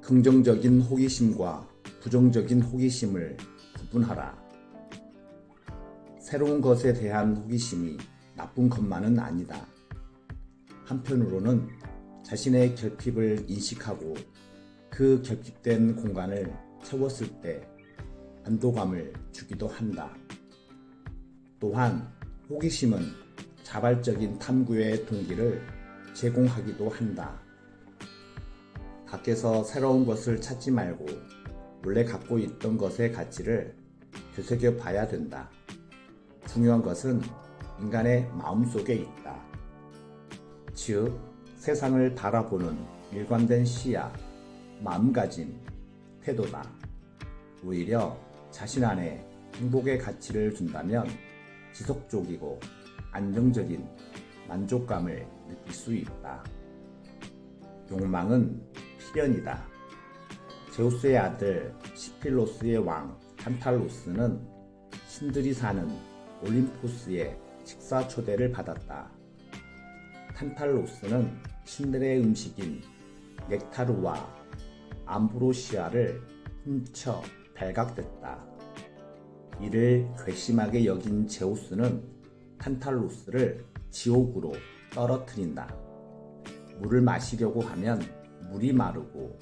긍정적인 호기심과 부정적인 호기심을 구분하라. 새로운 것에 대한 호기심이 나쁜 것만은 아니다. 한편으로는 자신의 결핍을 인식하고 그 결핍된 공간을 채웠을 때 안도감을 주기도 한다. 또한 호기심은 자발적인 탐구의 동기를 제공하기도 한다. 밖에서 새로운 것을 찾지 말고 원래 갖고 있던 것의 가치를 되새겨 봐야 된다. 중요한 것은 인간의 마음속에 있다. 즉, 세상을 바라보는 일관된 시야, 마음가짐, 태도다. 오히려 자신 안에 행복의 가치를 둔다면 지속적이고 안정적인 만족감을 느낄 수 있다. 욕망은 필연이다. 제우스의 아들 시필로스의 왕 탄탈로스는 신들이 사는 올림포스에 식사 초대를 받았다. 탄탈로스는 신들의 음식인 넥타르와 암브로시아를 훔쳐 발각됐다. 이를 괘씸하게 여긴 제우스는 탄탈로스를 지옥으로 떨어뜨린다. 물을 마시려고 하면 물이 마르고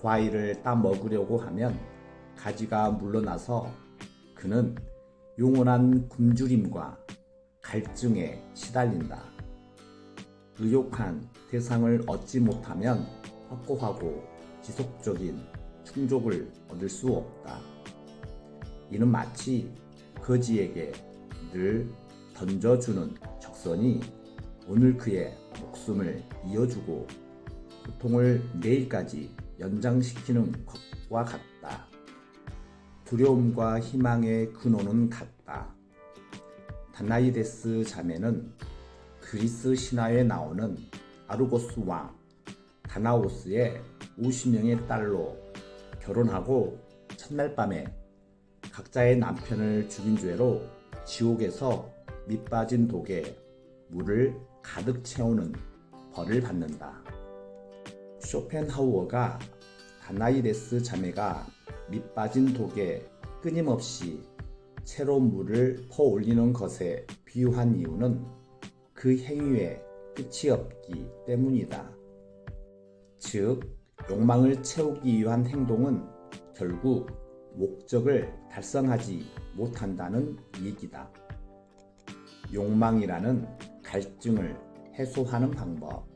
과일을 따 먹으려고 하면 가지가 물러나서 그는 영원한 굶주림과 갈증에 시달린다. 의욕한 대상을 얻지 못하면 확고하고 지속적인 충족을 얻을 수 없다. 이는 마치 거지에게 늘 던져주는 적선이 오늘 그의 목숨을 이어주고 고통을 내일까지 연장시키는 것과 같다. 두려움과 희망의 근원은 같다. 다나이데스 자매는 그리스 신화에 나오는 아르고스 왕 다나오스의 50명의 딸로 결혼하고 첫날 밤에 각자의 남편을 죽인 죄로 지옥에서 밑빠진 독에 물을 가득 채우는 벌을 받는다. 쇼펜하우어가 다나이데스 자매가 밑빠진 독에 끊임없이 새로운 물을 퍼올리는 것에 비유한 이유는 그 행위에 끝이 없기 때문이다. 즉, 욕망을 채우기 위한 행동은 결국 목적을 달성하지 못한다는 얘기다. 욕망이라는 갈증을 해소하는 방법.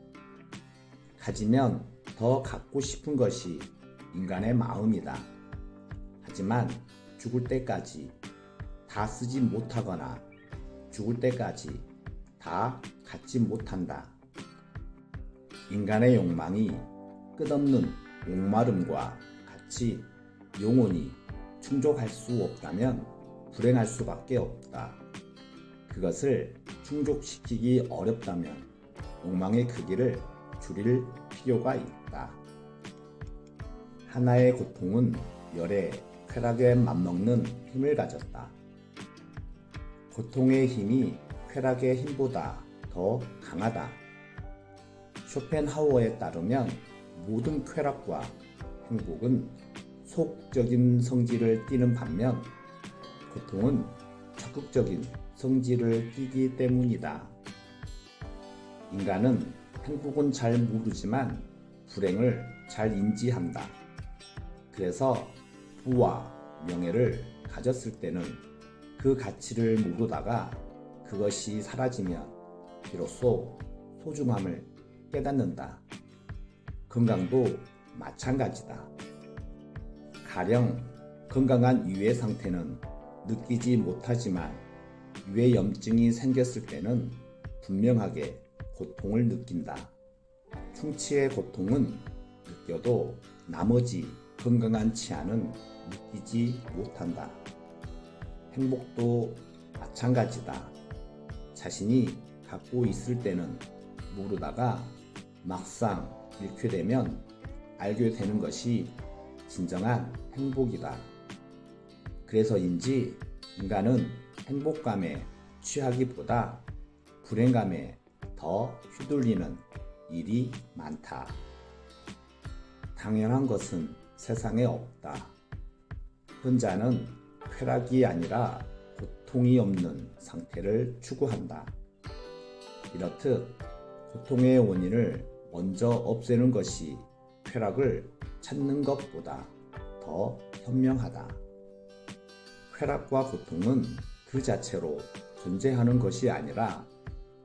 가지면 더 갖고 싶은 것이 인간의 마음이다. 하지만 죽을 때까지 다 쓰지 못하거나 죽을 때까지 다 갖지 못한다. 인간의 욕망이 끝없는 목마름과 같이 영원히 충족할 수 없다면 불행할 수밖에 없다. 그것을 충족시키기 어렵다면 욕망의 크기를 줄일 필요가 있다. 하나의 고통은 열의 쾌락에 맞먹는 힘을 가졌다. 고통의 힘이 쾌락의 힘보다 더 강하다. 쇼펜하우어에 따르면 모든 쾌락과 행복은 소극적인 성질을 띠는 반면 고통은 적극적인 성질을 띠기 때문이다. 인간은 행복은 잘 모르지만 불행을 잘 인지한다. 그래서 부와 명예를 가졌을 때는 그 가치를 모르다가 그것이 사라지면 비로소 소중함을 깨닫는다. 건강도 마찬가지다. 가령 건강한 유해 상태는 느끼지 못하지만 유해염증이 생겼을 때는 분명하게 고통을 느낀다. 충치의 고통은 느껴도 나머지 건강한 치아는 느끼지 못한다. 행복도 마찬가지다. 자신이 갖고 있을 때는 모르다가 막상 잃게 되면 알게 되는 것이 진정한 행복이다. 그래서인지 인간은 행복감에 취하기보다 불행감에 더 휘둘리는 일이 많다. 당연한 것은 세상에 없다. 혼자는 쾌락이 아니라 고통이 없는 상태를 추구한다. 이렇듯 고통의 원인을 먼저 없애는 것이 쾌락을 찾는 것보다 더 현명하다. 쾌락과 고통은 그 자체로 존재하는 것이 아니라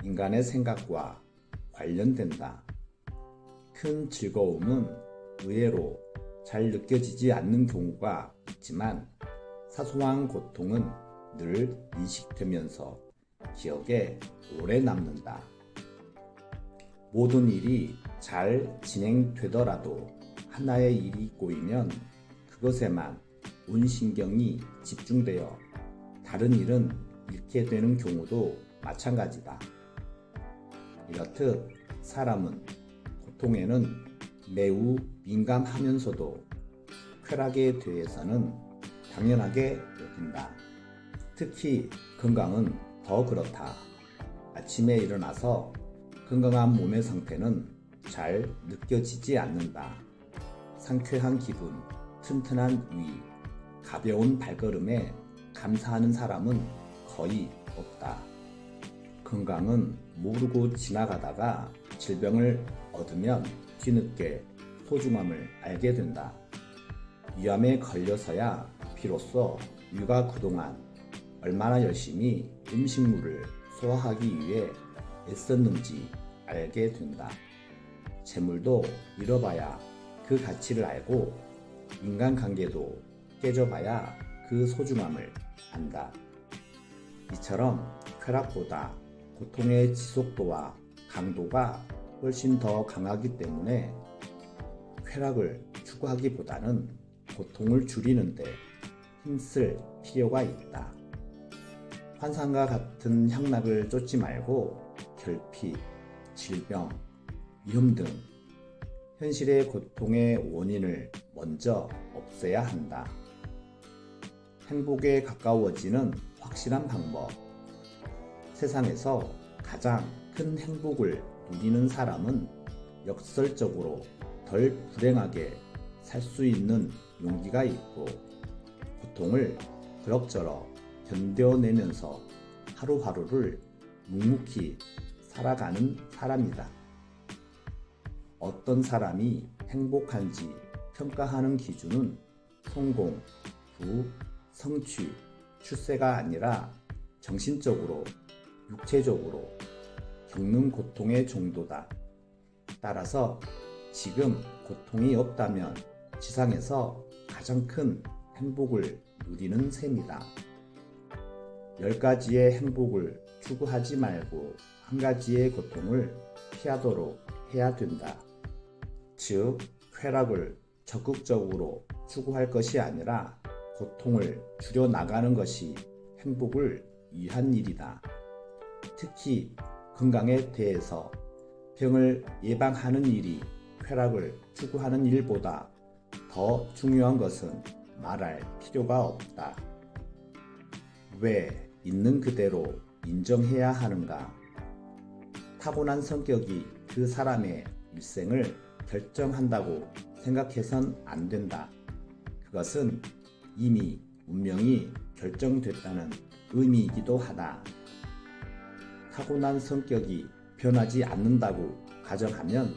인간의 생각과 관련된다. 큰 즐거움은 의외로 잘 느껴지지 않는 경우가 있지만 사소한 고통은 늘 인식되면서 기억에 오래 남는다. 모든 일이 잘 진행되더라도 하나의 일이 꼬이면 그것에만 온 신경이 집중되어 다른 일은 잃게 되는 경우도 마찬가지다. 이렇듯 사람은 고통에는 매우 민감하면서도 쾌락에 대해서는 당연하게 여긴다. 특히 건강은 더 그렇다. 아침에 일어나서 건강한 몸의 상태는 잘 느껴지지 않는다. 상쾌한 기분, 튼튼한 위, 가벼운 발걸음에 감사하는 사람은 거의 없다. 건강은 모르고 지나가다가 질병을 얻으면 뒤늦게 소중함을 알게 된다. 위암에 걸려서야 비로소 우리가 그동안 얼마나 열심히 음식물을 소화하기 위해 애썼는지 알게 된다. 재물도 잃어봐야 그 가치를 알고 인간관계도 깨져봐야 그 소중함을 안다. 이처럼 쾌락보다 고통의 지속도와 강도가 훨씬 더 강하기 때문에 쾌락을 추구하기보다는 고통을 줄이는데 힘쓸 필요가 있다. 환상과 같은 향락을 쫓지 말고 결핍, 질병, 위험 등 현실의 고통의 원인을 먼저 없애야 한다. 행복에 가까워지는 확실한 방법. 세상에서 가장 큰 행복을 누리는 사람은 역설적으로 덜 불행하게 살 수 있는 용기가 있고 고통을 그럭저럭 견뎌내면서 하루하루를 묵묵히 살아가는 사람이다. 어떤 사람이 행복한지 평가하는 기준은 성공, 부, 성취, 출세가 아니라 정신적으로, 육체적으로 겪는 고통의 정도다. 따라서 지금 고통이 없다면 지상에서 가장 큰 행복을 누리는 셈이다. 10가지의 행복을 추구하지 말고 한 가지의 고통을 피하도록 해야 된다. 즉, 쾌락을 적극적으로 추구할 것이 아니라 고통을 줄여나가는 것이 행복을 위한 일이다. 특히 건강에 대해서 병을 예방하는 일이 쾌락을 추구하는 일보다 더 중요한 것은 말할 필요가 없다. 왜 있는 그대로 인정해야 하는가? 타고난 성격이 그 사람의 일생을 결정한다고 생각해선 안 된다. 그것은 이미 운명이 결정됐다는 의미이기도 하다. 타고난 성격이 변하지 않는다고 가정하면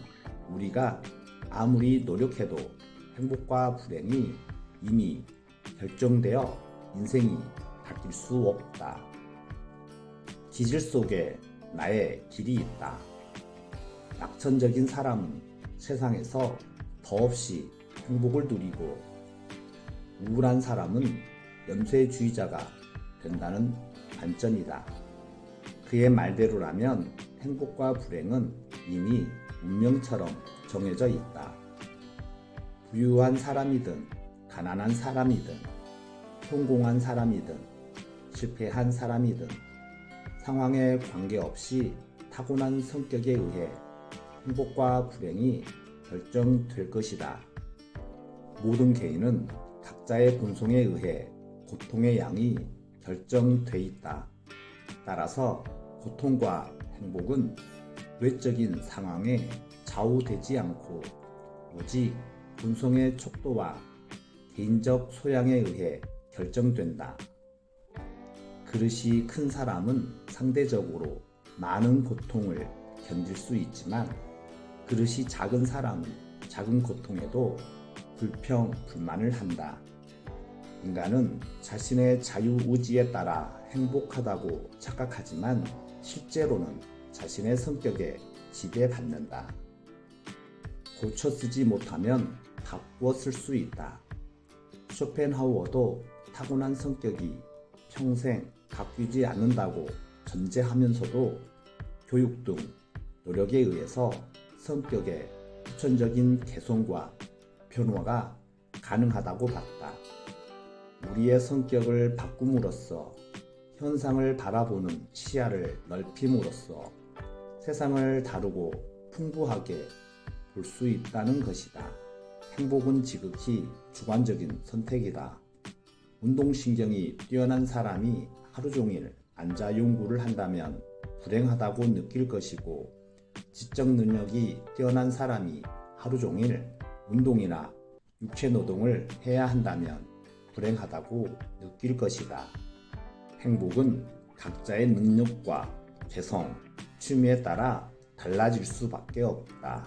우리가 아무리 노력해도 행복과 불행이 이미 결정되어 인생이 바뀔 수 없다. 기질 속에 나의 길이 있다. 낙천적인 사람은 세상에서 더없이 행복을 누리고 우울한 사람은 염세주의자가 된다는 관점이다. 그의 말대로라면 행복과 불행은 이미 운명처럼 정해져 있다. 부유한 사람이든 가난한 사람이든 성공한 사람이든 실패한 사람이든 상황에 관계없이 타고난 성격에 의해 행복과 불행이 결정될 것이다. 모든 개인은 각자의 본성에 의해 고통의 양이 결정돼 있다. 따라서 고통과 행복은 외적인 상황에 좌우되지 않고 오직 분성의 척도와 개인적 소양에 의해 결정된다. 그릇이 큰 사람은 상대적으로 많은 고통을 견딜 수 있지만 그릇이 작은 사람은 작은 고통에도 불평불만을 한다. 인간은 자신의 자유의지에 따라 행복하다고 착각하지만 실제로는 자신의 성격에 지배받는다. 고쳐 쓰지 못하면 바꾸어 쓸 수 있다. 쇼펜하우어도 타고난 성격이 평생 바뀌지 않는다고 전제하면서도 교육 등 노력에 의해서 성격의 후천적인 개선과 변화가 가능하다고 봤다. 우리의 성격을 바꿈으로써 현상을 바라보는 시야를 넓힘으로써 세상을 다루고 풍부하게 볼 수 있다는 것이다. 행복은 지극히 주관적인 선택이다. 운동신경이 뛰어난 사람이 하루 종일 앉아 연구를 한다면 불행하다고 느낄 것이고 지적 능력이 뛰어난 사람이 하루 종일 운동이나 육체 노동을 해야 한다면 불행하다고 느낄 것이다. 행복은 각자의 능력과 개성, 취미에 따라 달라질 수밖에 없다.